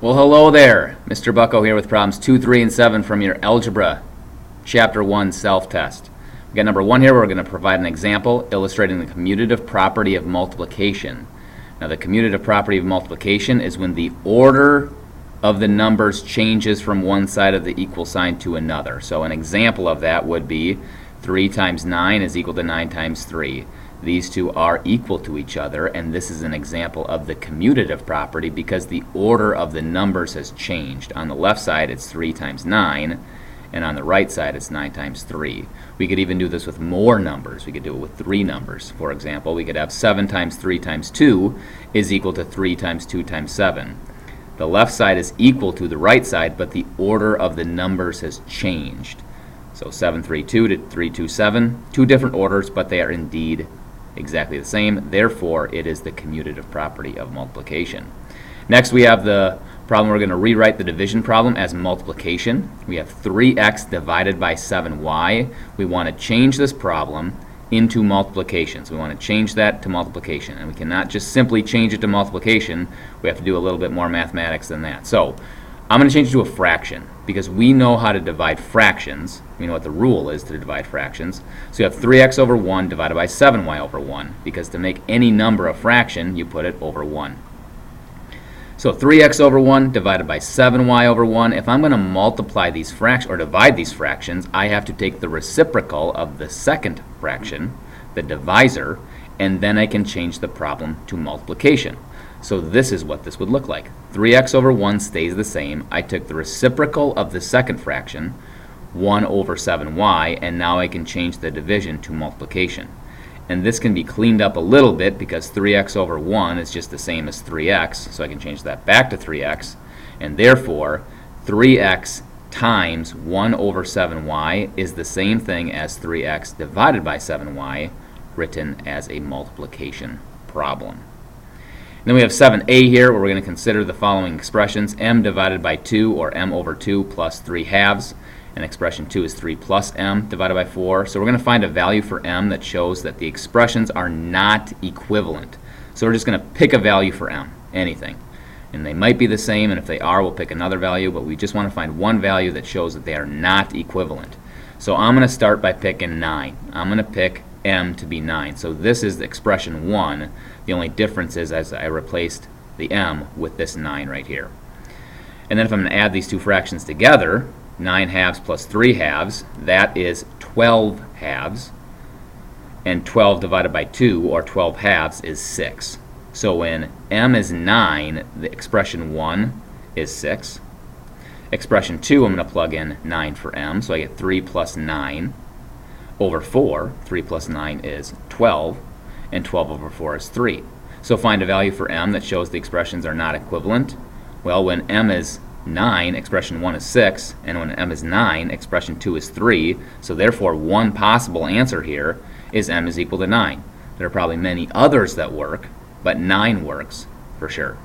Well, hello there. Mr. Bucko here with problems 2, 3, and 7 from your Algebra Chapter 1 self-test. We got number 1 here. We're going to provide an example illustrating the commutative property of multiplication. Now, the commutative property of multiplication is when the order of the numbers changes from one side of the equal sign to another. So an example of that would be 3 times 9 is equal to 9 times 3. These two are equal to each other, and this is an example of the commutative property because the order of the numbers has changed. On the left side it's 3 times 9, and on the right side it's 9 times 3. We could even do this with more numbers. We could do it with 3 numbers. For example, we could have 7 times 3 times 2 is equal to 3 times 2 times 7. The left side is equal to the right side, but the order of the numbers has changed. So 732 to 327, two different orders, but they are indeed exactly the same. Therefore, it is the commutative property of multiplication. Next, we have the problem. We're going to rewrite the division problem as multiplication. We have 3x divided by 7y. We want to change this problem into multiplication. So we want to change that to multiplication. And we cannot just simply change it to multiplication. We have to do a little bit more mathematics than that. So I'm going to change it to a fraction because we know how to divide fractions. We know what the rule is to divide fractions. So you have 3x over 1 divided by 7y over 1, because to make any number a fraction, you put it over 1. So 3x over 1 divided by 7y over 1. If I'm going to multiply these fractions or divide these fractions, I have to take the reciprocal of the second fraction, the divisor, and then I can change the problem to multiplication. So this is what this would look like. 3x over 1 stays the same. I took the reciprocal of the second fraction, 1 over 7y, and now I can change the division to multiplication. And this can be cleaned up a little bit because 3x over 1 is just the same as 3x, so I can change that back to 3x, and therefore 3x times 1 over 7y is the same thing as 3x divided by 7y, written as a multiplication problem. Then we have 7a here, where we're going to consider the following expressions: m divided by 2, or m over 2 plus 3 halves. And expression 2 is 3 plus m divided by 4. So we're going to find a value for m that shows that the expressions are not equivalent. So we're just going to pick a value for m, anything. And they might be the same, and if they are, we'll pick another value, but we just want to find one value that shows that they are not equivalent. So I'm going to start by picking 9. I'm going to pick m to be 9. So this is the expression 1. The only difference is as I replaced the m with this 9 right here. And then if I'm going to add these two fractions together, 9 halves plus 3 halves, that is 12 halves. And 12 divided by 2, or 12 halves, is 6. So when m is 9, the expression 1 is 6. Expression 2, I'm going to plug in 9 for m, so I get 3 plus 9 over 4. 3 plus 9 is 12, and 12 over 4 is 3. So find a value for m that shows the expressions are not equivalent. Well, when m is 9, expression 1 is 6, and when m is 9, expression 2 is 3, so therefore one possible answer here is m is equal to 9. There are probably many others that work, but 9 works for sure.